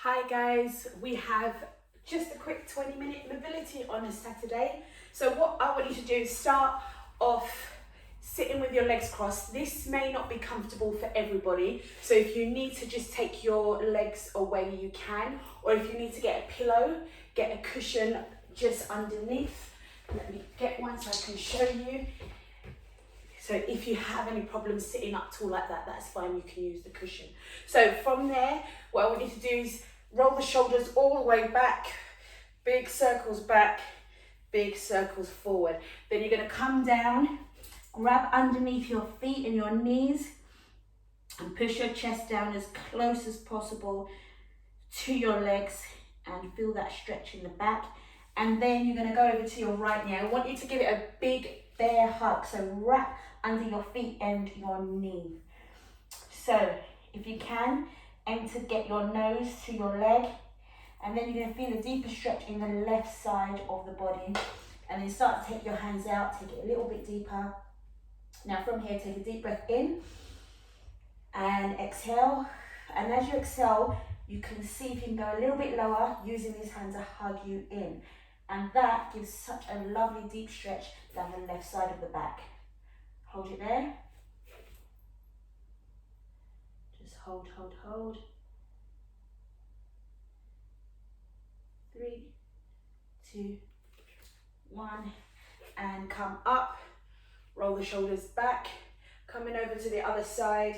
Hi guys, we have just a quick 20-minute mobility on a Saturday. So what I want you to do is start off sitting with your legs crossed. This may not be comfortable for everybody, so if you need to just take your legs away, you can, or if you need to get a pillow, get a cushion just underneath. Let me get one so I can show you. So if you have any problems sitting up tall like that, that's fine, you can use the cushion. So from there, what I want you to do is roll the shoulders all the way back, big circles back, big circles forward. Then you're gonna come down, grab underneath your feet and your knees, and push your chest down as close as possible to your legs and feel that stretch in the back. And then you're gonna go over to your right knee. I want you to give it a big bear hug, so wrap under your feet and your knee. So if you can, aim to get your nose to your leg, and then you're going to feel a deeper stretch in the left side of the body, and then start to take your hands out, take it a little bit deeper. Now from here, take a deep breath in and exhale, and as you exhale, you can see if you can go a little bit lower using these hands to hug you in, and that gives such a lovely deep stretch down the left side of the back. Hold it there. Just hold, hold, hold. 3, 2, 1, and come up. Roll the shoulders back, coming over to the other side,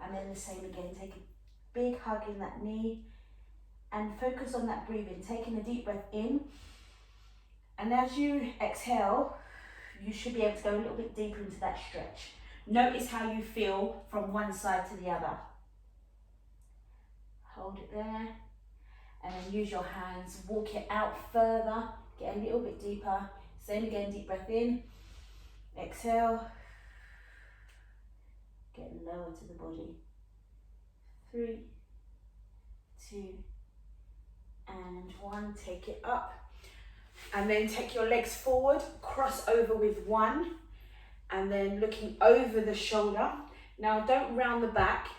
and then the same again. Take a big hug in that knee, and focus on that breathing, taking a deep breath in, and as you exhale, you should be able to go a little bit deeper into that stretch. Notice how you feel from one side to the other. Hold it there, and then use your hands, walk it out further, get a little bit deeper. Same again, deep breath in, exhale, get lower to the body. 3, 2, and 1, take it up. And then take your legs forward, cross over with one, and then looking over the shoulder. Now don't round the back.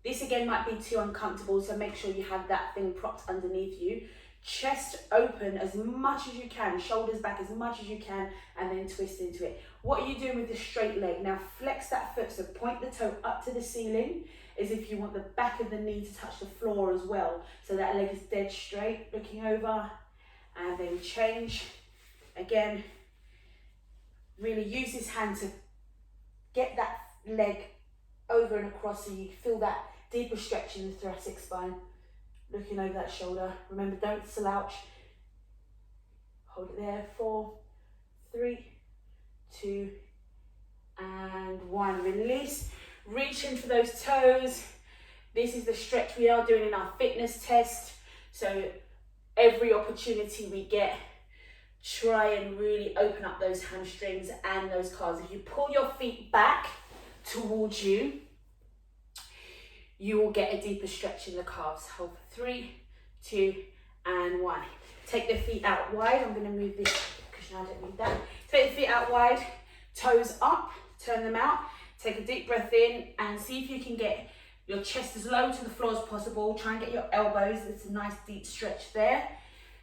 This again might be too uncomfortable, so make sure you have that thing propped underneath you. Chest open as much as you can, shoulders back as much as you can, and then twist into it. What are you doing with the straight leg? Now flex that foot, so point the toe up to the ceiling, as if you want the back of the knee to touch the floor as well. So that leg is dead straight, looking over, and then change. Again, really use this hand to get that leg over and across so you feel that deeper stretch in the thoracic spine. Looking over that shoulder. Remember, don't slouch. Hold it there. 4, 3, 2, and 1. Release. Reach in for those toes. This is the stretch we are doing in our fitness test. So every opportunity we get, try and really open up those hamstrings and those calves. If you pull your feet back towards you, you will get a deeper stretch in the calves. Hold for 3, 2, and 1. Take the feet out wide. I'm going to move this because I don't need that. Take the feet out wide, toes up, turn them out. Take a deep breath in and see if you can get your chest as low to the floor as possible. Try and get your elbows. It's a nice deep stretch there.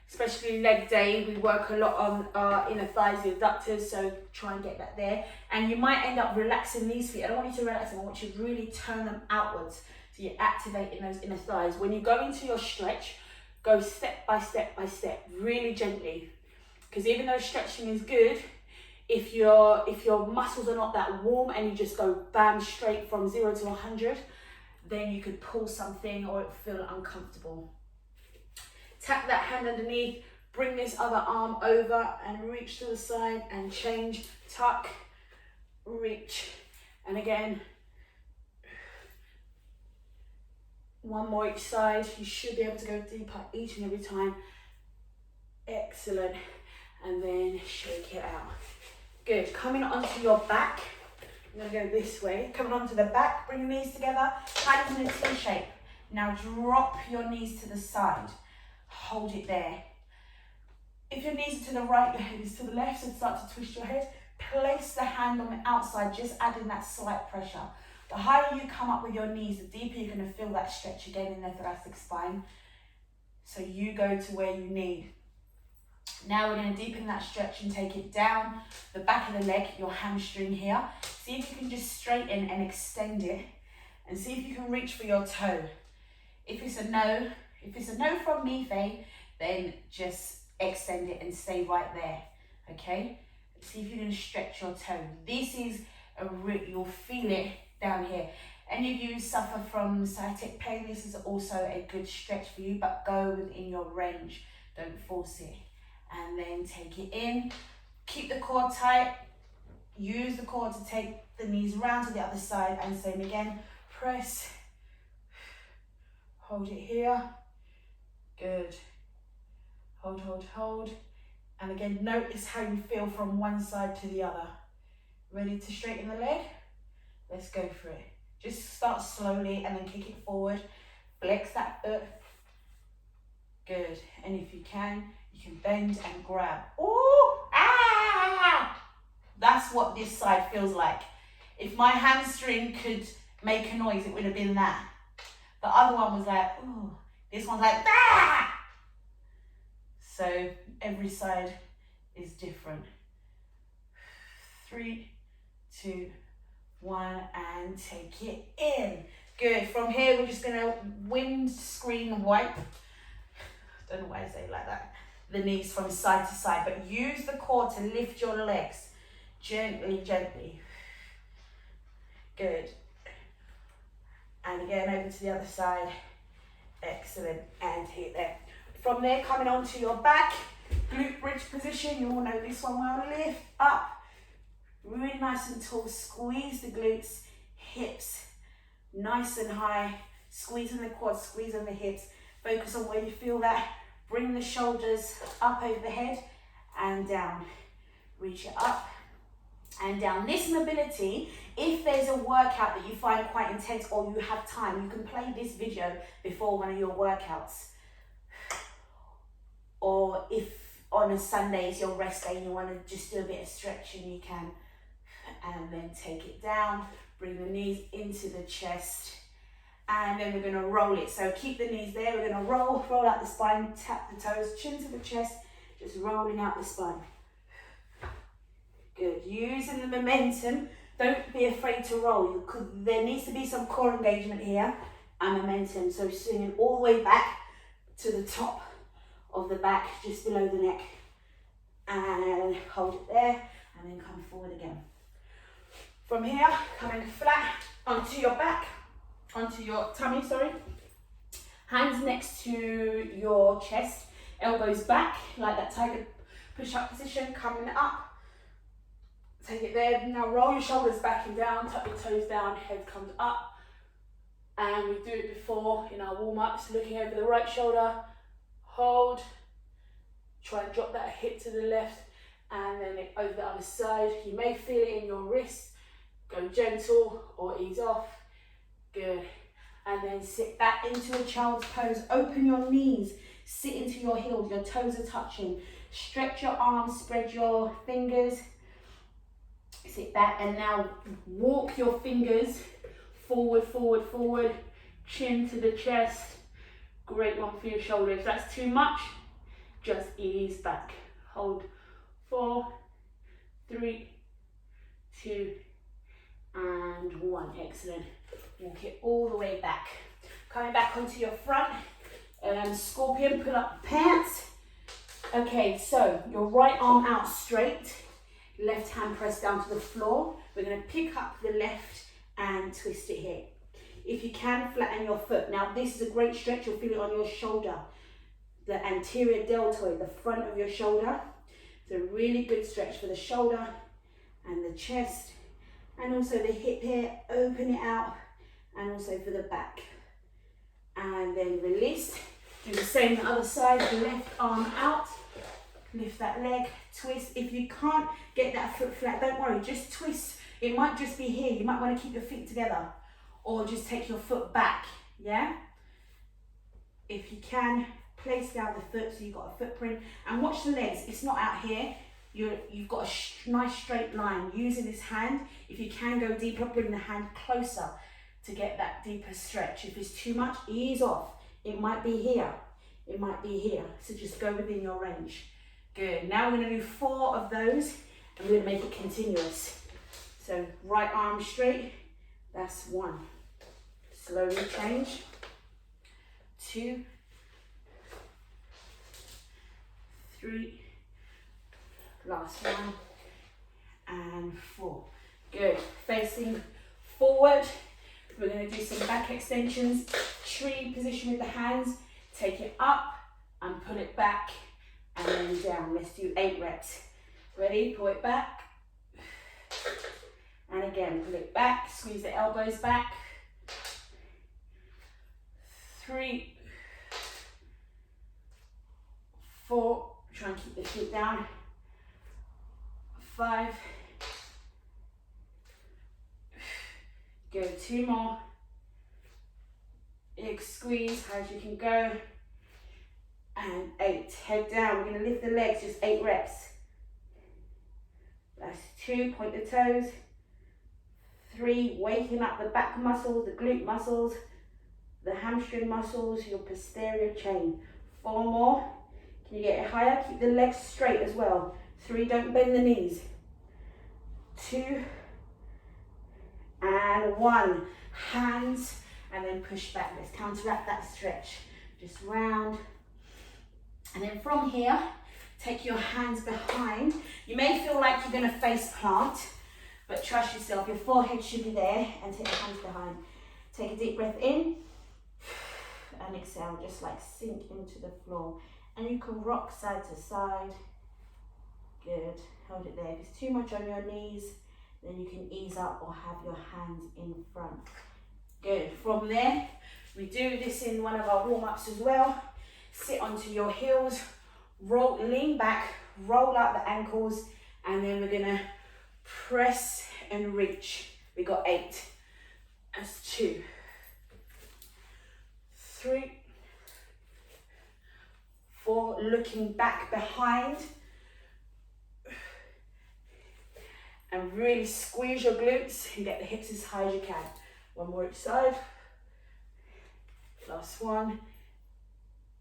Especially leg day, we work a lot on our inner thighs, the adductors, so try and get that there. And you might end up relaxing these feet. I don't want you to relax them, I want you to really turn them outwards. So you're activating those inner thighs. When you go into your stretch, go step by step by step, really gently. Because even though stretching is good, if your muscles are not that warm and you just go bam straight from 0 to 100, then you could pull something or it will feel uncomfortable. Tap that hand underneath, bring this other arm over and reach to the side and change, tuck, reach, and again, one more each side. You should be able to go deeper each and every time. Excellent, and then shake it out. Good, coming onto your back, I'm gonna go this way, coming onto the back, bring your knees together, hands in a T shape. Now drop your knees to the side. Hold it there. If your knees are to the right, your head is to the left, so start to twist your head. Place the hand on the outside, just adding that slight pressure. The higher you come up with your knees, the deeper you're going to feel that stretch again in the thoracic spine. So you go to where you need. Now we're going to deepen that stretch and take it down the back of the leg, your hamstring here. See if you can just straighten and extend it, and see if you can reach for your toe. If it's a no from me, Faye, then just extend it and stay right there, okay? See if you can stretch your toe. This is you'll feel it down here. Any of you suffer from sciatic pain, this is also a good stretch for you, but go within your range. Don't force it. And then take it in. Keep the core tight. Use the core to take the knees round to the other side, and same again. Press. Hold it here. Good. Hold, hold, hold. And again, notice how you feel from one side to the other. Ready to straighten the leg? Let's go for it. Just start slowly and then kick it forward. Flex that foot. Good. And if you can bend and grab. Ooh, ah! That's what this side feels like. If my hamstring could make a noise, it would have been that. The other one was like, ooh. This one's like, ah! So every side is different. 3, 2, 1, and take it in. Good. From here, we're just gonna windscreen wipe. Don't know why I say it like that. The knees from side to side, but use the core to lift your legs gently, gently. Good. And again, over to the other side. Excellent. And hit there. From there, coming onto your back, glute bridge position. You all know this one well. Lift up. Really nice and tall. Squeeze the glutes, hips, nice and high. Squeezing the quads, squeezing the hips. Focus on where you feel that. Bring the shoulders up over the head and down. Reach it up and down. This mobility, if there's a workout that you find quite intense or you have time, you can play this video before one of your workouts. Or if on a Sunday is your rest day and you want to just do a bit of stretching, you can. And then take it down, bring the knees into the chest, and then we're going to roll it. So keep the knees there, we're going to roll out the spine, tap the toes, chin to the chest, just rolling out the spine. Good. Using the momentum, don't be afraid to roll. There needs to be some core engagement here and momentum. So swinging all the way back to the top of the back, just below the neck, and hold it there, and then come forward again. From here, coming flat onto your back, onto your tummy, sorry. Hands next to your chest, elbows back, like that tiger push-up position, coming up. Take it there. Now roll your shoulders back and down, tuck your toes down, head comes up. And we do it before in our warm-ups, looking over the right shoulder, hold, try and drop that hip to the left, and then over the other side. You may feel it in your wrist. Go gentle or ease off. Good. And then sit back into a child's pose. Open your knees. Sit into your heels. Your toes are touching. Stretch your arms. Spread your fingers. Sit back and now walk your fingers forward, forward, forward. Chin to the chest. Great one for your shoulder. If that's too much, just ease back. Hold. 4, 3, 2, and 1. Excellent. Walk it all the way back. Coming back onto your front. Scorpion, pull up the pants. Okay, so your right arm out straight. Left hand pressed down to the floor. We're going to pick up the left and twist it here. If you can, flatten your foot. Now this is a great stretch. You'll feel it on your shoulder. The anterior deltoid, the front of your shoulder. It's a really good stretch for the shoulder and the chest. And also the hip here, open it out, and also for the back. And then release. Do the same on the other side, the left arm out. Lift that leg, twist. If you can't get that foot flat, don't worry, just twist. It might just be here. You might want to keep your feet together or just take your foot back, yeah? If you can, place down the foot so you've got a footprint. And watch the legs, it's not out here. You've got a nice straight line. Using this hand, if you can go deeper, bring the hand closer to get that deeper stretch. If it's too much, ease off. It might be here. it might be here. So just go within your range. Good. Now we're going to do 4 of those, and we're going to make it continuous. So right arm straight, that's 1. Slowly change. 2, 3, last 1, and 4. Good. Facing forward. We're going to do some back extensions. Tree position with the hands. Take it up and pull it back and then down. Let's do 8 reps. Ready? Pull it back. And again, pull it back. Squeeze the elbows back. 3, 4. Try and keep the feet down. 5. Good. 2 more. Big squeeze, high as you can go. And 8. Head down. We're going to lift the legs, just 8 reps. That's 2. Point the toes. 3. Waking up the back muscles, the glute muscles, the hamstring muscles, your posterior chain. 4 more. Can you get it higher? Keep the legs straight as well. 3. Don't bend the knees. 2. And 1. Hands. And then push back. Let's counteract that stretch. Just round. And then from here, take your hands behind. You may feel like you're going to face plant, but trust yourself. Your forehead should be there, and take your hands behind. Take a deep breath in and exhale. Just like sink into the floor. And you can rock side to side. Good. Hold it there. If it's too much on your knees, then you can ease up or have your hands in front. Good. From there, we do this in one of our warm-ups as well. Sit onto your heels, roll, lean back, roll out the ankles, and then we're gonna press and reach. We got 8. That's 2, 3, 4. Looking back behind. And really squeeze your glutes and get the hips as high as you can. 1 more each side. Last 1.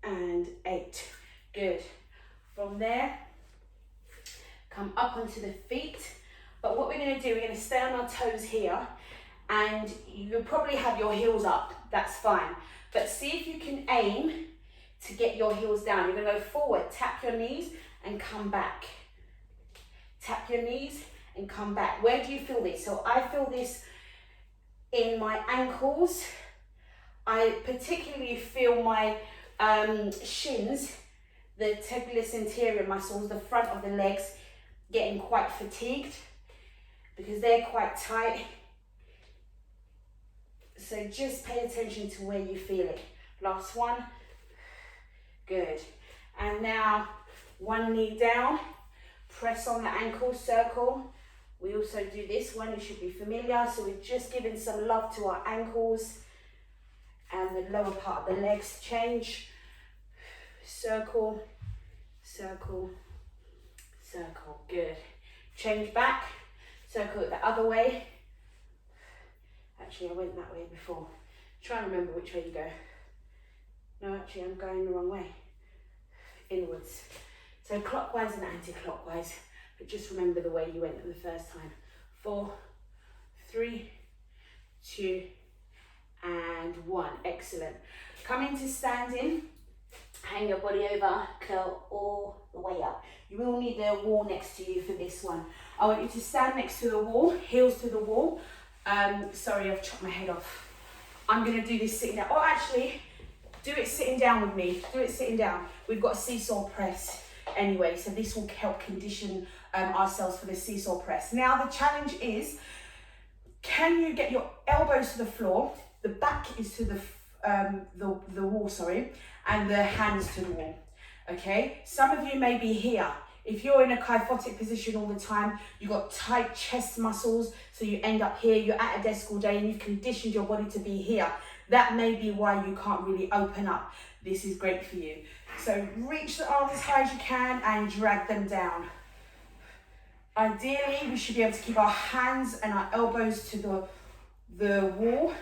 And 8. Good. From there, come up onto the feet. But what we're going to do, we're going to stay on our toes here. And you'll probably have your heels up. That's fine. But see if you can aim to get your heels down. You're going to go forward. Tap your knees and come back. Tap your knees and come back. Where do you feel this? So I feel this in my ankles. I particularly feel my shins, the tibialis anterior muscles, the front of the legs, getting quite fatigued because they're quite tight. So just pay attention to where you feel it. Last 1. Good. And now 1 knee down, press on the ankle, circle. We also do this one, you should be familiar. So we're just giving some love to our ankles and the lower part of the legs. Change, circle, circle, circle. Good. Change back, circle it the other way. Actually, I went that way before. Try and remember which way you go. No, actually, I'm going the wrong way. Inwards. So clockwise and anti-clockwise. But just remember the way you went the first time. 4, 3, 2, and 1. Excellent. Come into standing. Hang your body over. Curl all the way up. You will need a wall next to you for this one. I want you to stand next to the wall, heels to the wall. Sorry, I've chopped my head off. I'm going to do this sitting down. Oh, actually, do it sitting down with me. Do it sitting down. We've got seesaw press anyway, so this will help condition ourselves for the seesaw press. Now, the challenge is, can you get your elbows to the floor, the back is to the wall, sorry, and the hands to the wall, okay? Some of you may be here. If you're in a kyphotic position all the time, you've got tight chest muscles, so you end up here, you're at a desk all day and you've conditioned your body to be here. That may be why you can't really open up. This is great for you. So reach the arms as high as you can and drag them down. Ideally, we should be able to keep our hands and our elbows to the wall.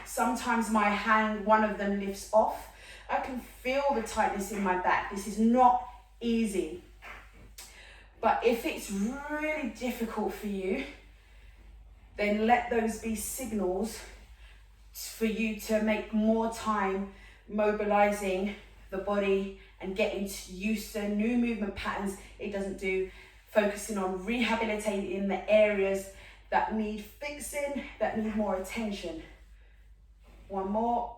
Sometimes my hand, one of them lifts off. I can feel the tightness in my back. This is not easy. But if it's really difficult for you, then let those be signals for you to make more time mobilizing the body and getting used to new movement patterns it doesn't do, focusing on rehabilitating the areas that need fixing, that need more attention. One more,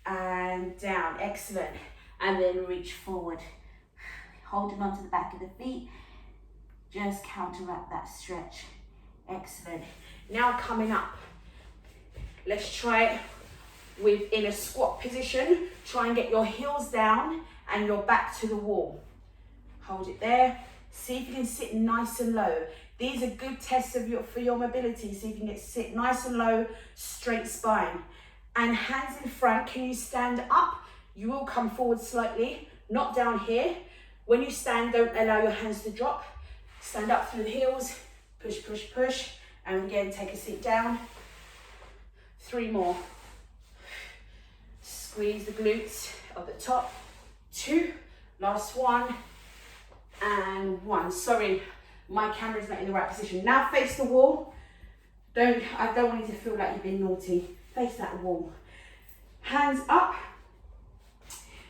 and down, excellent. And then reach forward, holding onto the back of the feet, just counteract that stretch, excellent. Now coming up, let's try it in a squat position. Try and get your heels down and your back to the wall. Hold it there. See if you can sit nice and low. These are good tests for your mobility. See if you can sit nice and low, straight spine. And hands in front. Can you stand up? You will come forward slightly, not down here. When you stand, don't allow your hands to drop. Stand up through the heels. Push, push, push. And again, take a seat down. 3 more. Squeeze the glutes at the top. 2, last one, and 1. Sorry, my camera's not in the right position. Now face the wall. I don't want you to feel like you've been naughty. Face that wall. Hands up.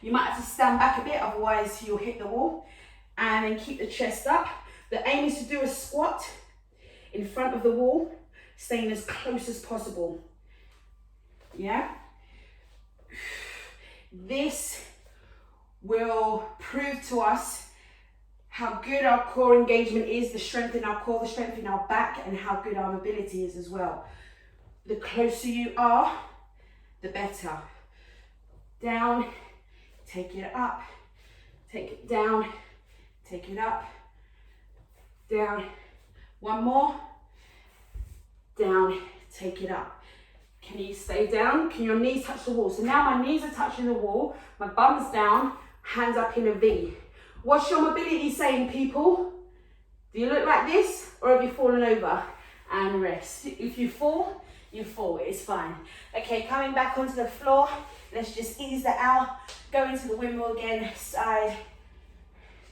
You might have to stand back a bit, otherwise you'll hit the wall. And then keep the chest up. The aim is to do a squat in front of the wall, staying as close as possible. Yeah? This will prove to us how good our core engagement is, the strength in our core, the strength in our back, and how good our mobility is as well. The closer you are, the better. Down, take it up, take it down, take it up, down. 1 more, down, take it up. Can you stay down? Can your knees touch the wall? So now my knees are touching the wall, my bum's down, hands up in a V. What's your mobility saying, people? Do you look like this, or have you fallen over? And rest. If you fall, it's fine. Okay, coming back onto the floor, let's just ease that out. Go into the windmill again, side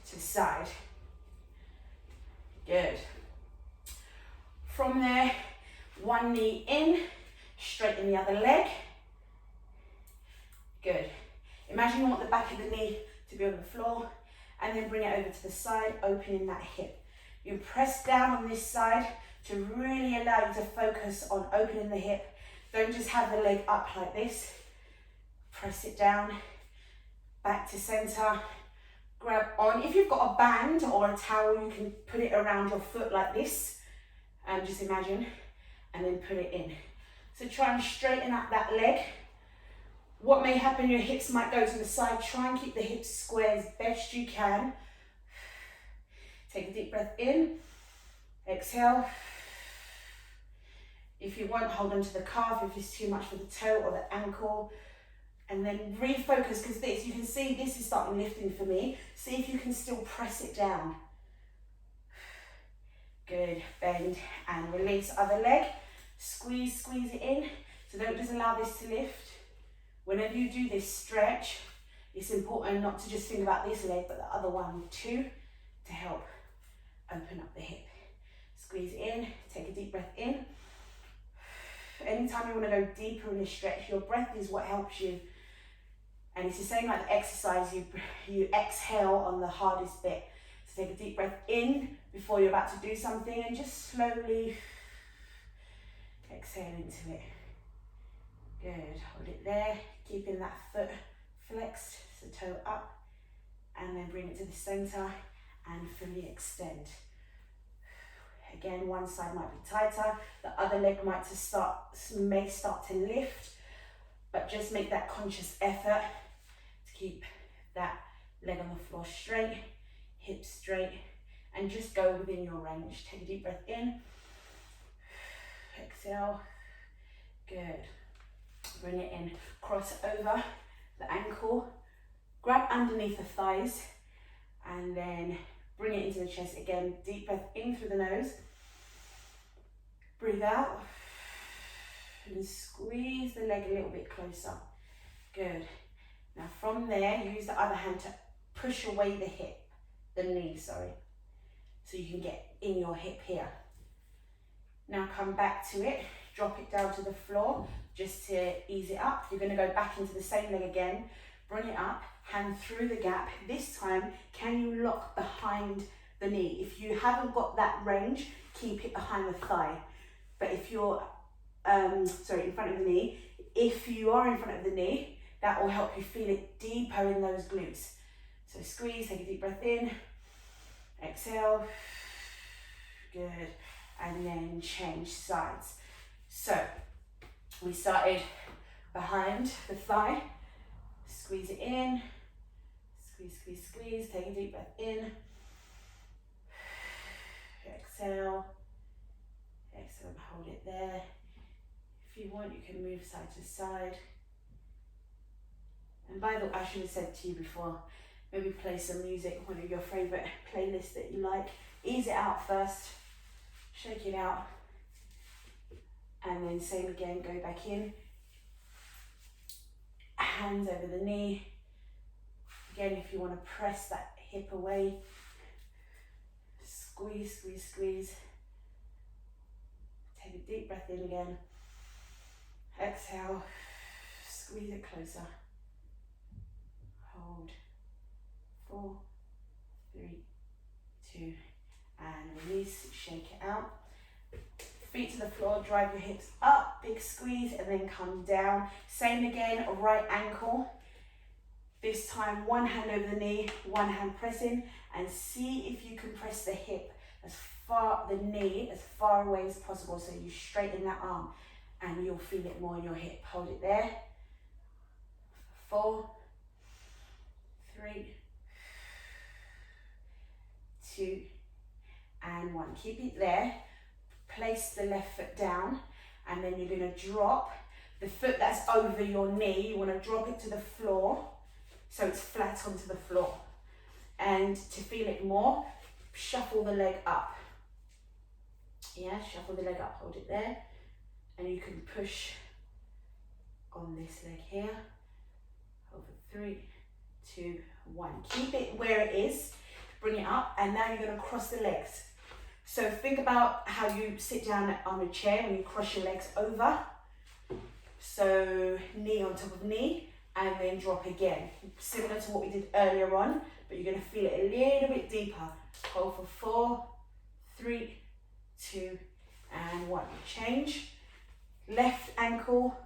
to side. Good. From there, one knee in, straighten the other leg. Good. Imagine you want the back of the knee to be on the floor, and then bring it over to the side, opening that hip. You press down on this side to really allow you to focus on opening the hip. Don't just have the leg up like this. Press it down, back to center, grab on. If you've got a band or a towel, you can put it around your foot like this, and just imagine, and then put it in. So try and straighten up that leg. What may happen, your hips might go to the side. Try and keep the hips square as best you can. Take a deep breath in, exhale. If you want, hold on to the calf if it's too much for the toe or the ankle. And then refocus, because this, you can see this is starting lifting for me. See if you can still press it down. Good, bend and release. Other leg, squeeze it in. So don't just allow this to lift. Whenever you do this stretch, it's important not to just think about this leg, but the other one too, to help open up the hip. Squeeze in, take a deep breath in. Anytime you want to go deeper in a stretch, your breath is what helps you. And it's the same like the exercise, you exhale on the hardest bit. So take a deep breath in before you're about to do something, and just slowly exhale into it. Good, hold it there, keeping that foot flexed, so toe up, and then bring it to the center and fully extend. Again, one side might be tighter, the other leg may start to lift, but just make that conscious effort to keep that leg on the floor straight, hips straight, and just go within your range. Take a deep breath in, exhale, good. Bring it in, cross over the ankle, grab underneath the thighs, and then bring it into the chest again. Deep breath in through the nose, breathe out, and squeeze the leg a little bit closer. Good. Now from there, use the other hand to push away the knee, sorry. So you can get in your hip here. Now come back to it, drop it down to the floor just to ease it up. You're gonna go back into the same leg again, bring it up, hand through the gap. This time, can you lock behind the knee? If you haven't got that range, keep it behind the thigh. But if you're, in front of the knee, if you are in front of the knee, that will help you feel it deeper in those glutes. So squeeze, take a deep breath in, exhale, good, and then change sides. So we started behind the thigh, squeeze it in, squeeze, squeeze, squeeze, take a deep breath in, exhale, excellent, hold it there. If you want, you can move side to side. And by the way, I should have said to you before, maybe play some music, one of your favourite playlists that you like. Ease it out first, shake it out, and then same again, go back in. Hands over the knee. Again, if you want to press that hip away, squeeze, squeeze, squeeze. Take a deep breath in again. Exhale, squeeze it closer. Hold. 4, 3, 2, and release, shake it out. Feet to the floor, drive your hips up, big squeeze, and then come down. Same again, right ankle. This time, one hand over the knee, one hand pressing, and see if you can press the hip the knee as far away as possible, so you straighten that arm, and you'll feel it more in your hip. Hold it there. 4, 3, 2, and 1. Keep it there. Place the left foot down, and then you're going to drop the foot that's over your knee. You want to drop it to the floor so it's flat onto the floor. And to feel it more, shuffle the leg up. Yeah, shuffle the leg up, hold it there. And you can push on this leg here. Over 3, 2, 1. Keep it where it is, bring it up, and now you're going to cross the legs. So think about how you sit down on a chair when you cross your legs over. So knee on top of knee, and then drop again. Similar to what we did earlier on, but you're going to feel it a little bit deeper. Hold for 4, 3, 2, and 1. Change. Left ankle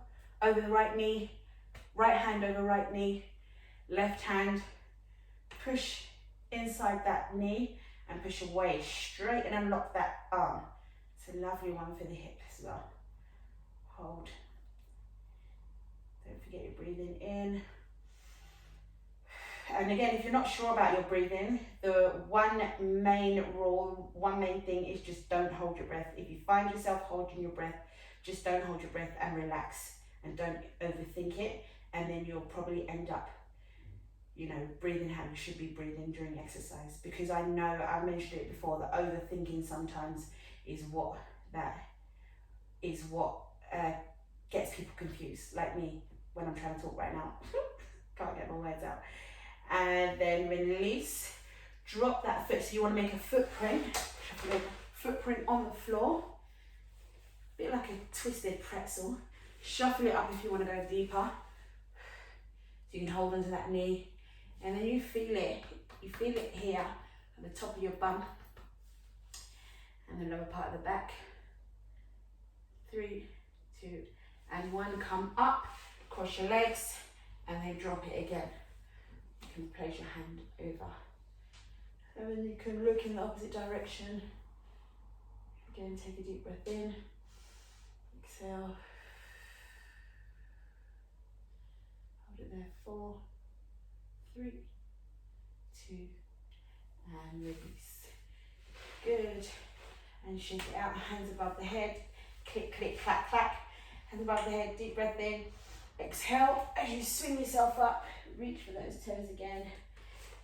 over the right knee, right hand over right knee, left hand, push inside that knee, and push away, straighten and lock that arm. It's a lovely one for the hip as well. Hold. Don't forget you're breathing in. And again, if you're not sure about your breathing, the one main rule, one main thing is just don't hold your breath. If you find yourself holding your breath, just don't hold your breath and relax, and don't overthink it, and then you'll probably end up breathing how you should be breathing during exercise. Because I know, I mentioned it before, that overthinking sometimes is what gets people confused, like me when I'm trying to talk right now. Can't get my words out. And then release, drop that foot. So you want to make a footprint on the floor, a bit like a twisted pretzel. Shuffle it up if you want to go deeper. So you can hold onto that knee. And then you feel it here at the top of your bum and the lower part of the back. 3, 2, and 1. Come up, cross your legs, and then drop it again. You can place your hand over. And then you can look in the opposite direction. Again, take a deep breath in. Exhale. Hold it there. 4, 3, 2, and release. Good. And shake it out, hands above the head. Click, click, clack, clack. Hands above the head, deep breath in. Exhale as you swing yourself up. Reach for those toes again.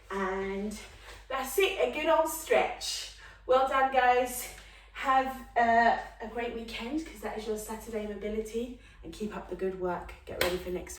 And that's it, a good old stretch. Well done, guys. Have a great weekend, because that is your Saturday mobility. And keep up the good work. Get ready for next week.